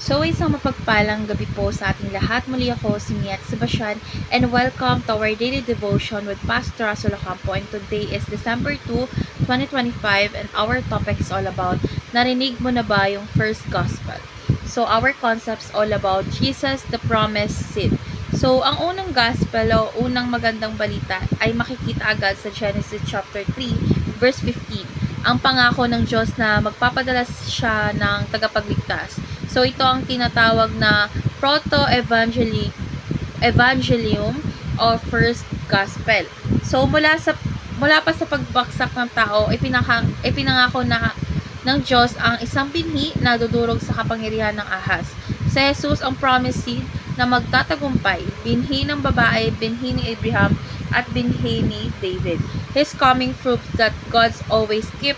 So isang mapagpalang gabi po sa ating lahat. Muli ako si Miat Sebastian and welcome to our daily devotion with Pastor Russell Ocampo, and today is December 2, 2025, and our topic is all about narinig mo na ba yung first gospel? So our concept is all about Jesus the promised seed. So ang unang gospel o unang magandang balita ay makikita agad sa Genesis chapter 3 verse 15. Ang pangako ng Diyos na magpapadala siya ng tagapagligtas. So, ito ang tinatawag na proto-evangelium o first gospel. So, mula pa sa pagbaksak ng tao, ipinangako na ng Diyos ang isang binhi na dudurog sa kapangyarihan ng ahas. Si Jesus ang promised seed na magtatagumpay, binhi ng babae, binhi ni Abraham, at binhi ni David. His coming proves that God's always keep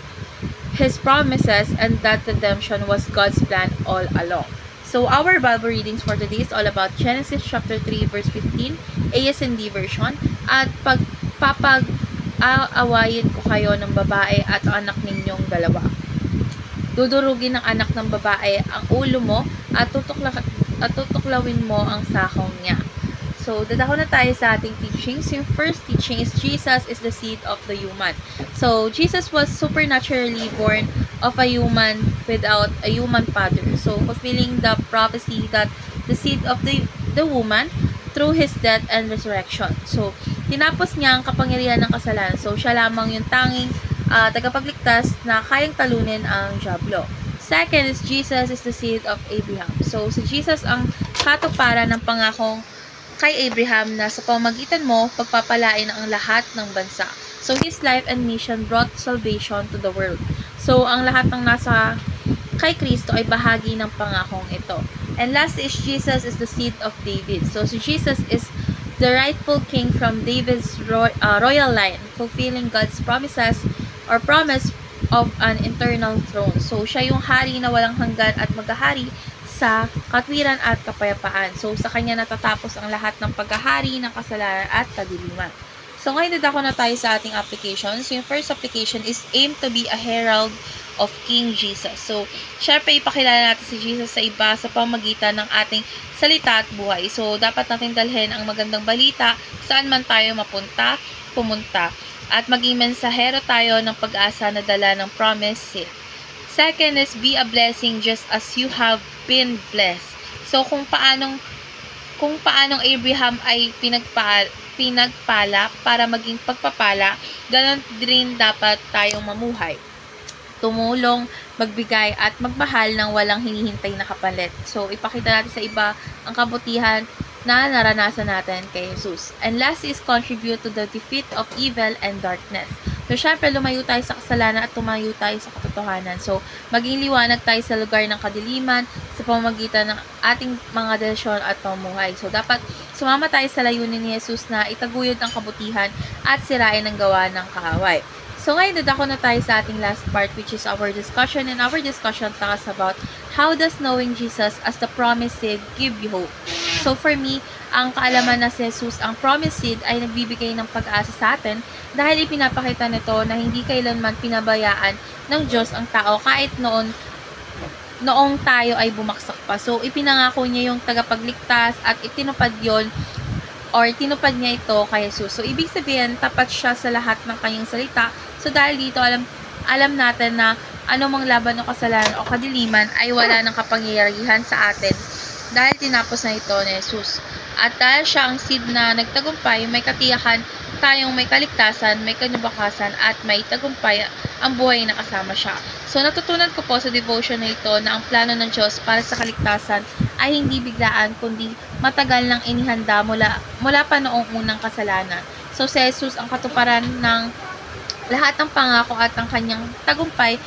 His promises and that redemption was God's plan all along. So our Bible readings for today is all about Genesis chapter 3 verse 15, ASND version, at pagpapag-aawayin ko kayo ng babae at anak ninyong dalawa. Dudurugin ng anak ng babae ang ulo mo at tutuklawin mo ang sakong niya. So, dadako na tayo sa ating teachings. Yung first teaching is Jesus is the seed of the human. So, Jesus was supernaturally born of a human without a human father. So, fulfilling the prophecy that the seed of the woman through His death and resurrection. So, tinapos niya ang kapangyarihan ng kasalanan. So, siya lamang yung tanging tagapagligtas na kayang talunin ang diablo. Second is Jesus is the seed of Abraham. So, si Jesus ang katuparan ng pangakong kay Abraham na sa pamamagitan mo, pagpapalain ang lahat ng bansa. So, His life and mission brought salvation to the world. So, ang lahat ng nasa kay Kristo ay bahagi ng pangakong ito. And last is Jesus is the seed of David. So, si Jesus is the rightful king from David's royal line, fulfilling God's promises or promise of an eternal throne. So, siya yung hari na walang hanggan at maghahari sa katwiran at kapayapaan. So, sa kanya natatapos ang lahat ng paghahari ng kasalanan at kadiliman. So, ngayon dadako na tayo sa ating applications. Yung first application is aim to be a herald of King Jesus. So, syempre ipakilala natin si Jesus sa iba sa pamamagitan ng ating salita at buhay. So, dapat natin dalhin ang magandang balita saan man tayo pumunta. At maging mensahero tayo ng pag-asa na dala ng promise seed. Second is be a blessing just as you have been blessed. So, kung paanong Abraham ay pinagpala para maging pagpapala, ganon din dapat tayong mamuhay. Tumulong, magbigay, at magmahal ng walang hinihintay na kapalit. So, ipakita natin sa iba ang kabutihan na naranasan natin kay Jesus. And last is contribute to the defeat of evil and darkness. So, syempre, lumayo tayo sa kasalanan at tumayo tayo sa katotohanan. So, maging liwanag tayo sa lugar ng kadiliman sa pamamagitan ng ating mga desisyon at pamumuhay. So, dapat sumama tayo sa layunin ni Jesus na itaguyod ang kabutihan at sirain ang gawa ng kaaway. So, ngayon, dadako na tayo sa ating last part, which is our discussion. And our discussion talks about how does knowing Jesus as the promised seed give you hope? So, for me, ang kaalaman na si Jesus ang promised seed ay nagbibigay ng pag-asa sa atin dahil ipinapakita nito na hindi kailanman pinabayaan ng Diyos ang tao kahit noong tayo ay bumaksak pa. So, ipinangako niya yung tagapagligtas at tinupad tinupad niya ito kay Jesus. So, ibig sabihin, tapat siya sa lahat ng kanyang salita. So, dahil dito, alam natin na anumang laban o kasalanan o kadiliman ay wala ng kapangyarihan sa atin dahil tinapos na ito ni Jesus. At dahil siya ang seed na nagtagumpay, may katiyakan tayong may kaligtasan, may kanubakasan, at may tagumpay ang buhay na kasama siya. So, natutunan ko po sa devotion na ito na ang plano ng Diyos para sa kaligtasan ay hindi biglaan, kundi matagal nang inihanda mula pa noong unang kasalanan. So, si Jesus ang katuparan ng lahat ng pangako at ang kanyang tagumpay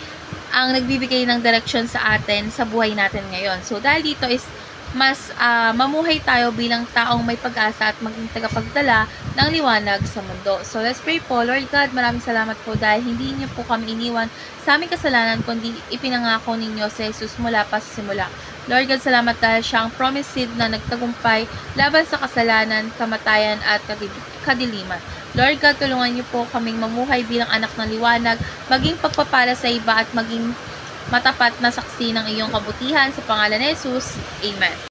ang nagbibigay ng direksyon sa atin sa buhay natin ngayon. So, dahil dito is mas mamuhay tayo bilang taong may pag-asa at maging tagapagdala ng liwanag sa mundo. So, let's pray po. Lord God, maraming salamat po dahil hindi niyo po kami iniwan sa aming kasalanan, kundi ipinangako ninyo si Jesus mula pa sa simula. Lord God, salamat dahil siya ang promised seed na nagtagumpay laban sa kasalanan, kamatayan at kadiliman. Lord God, tulungan niyo po kaming mamuhay bilang anak ng liwanag, maging pagpapala sa iba at maging matapat na saksi ng iyong kabutihan sa pangalan ni Jesus. Amen.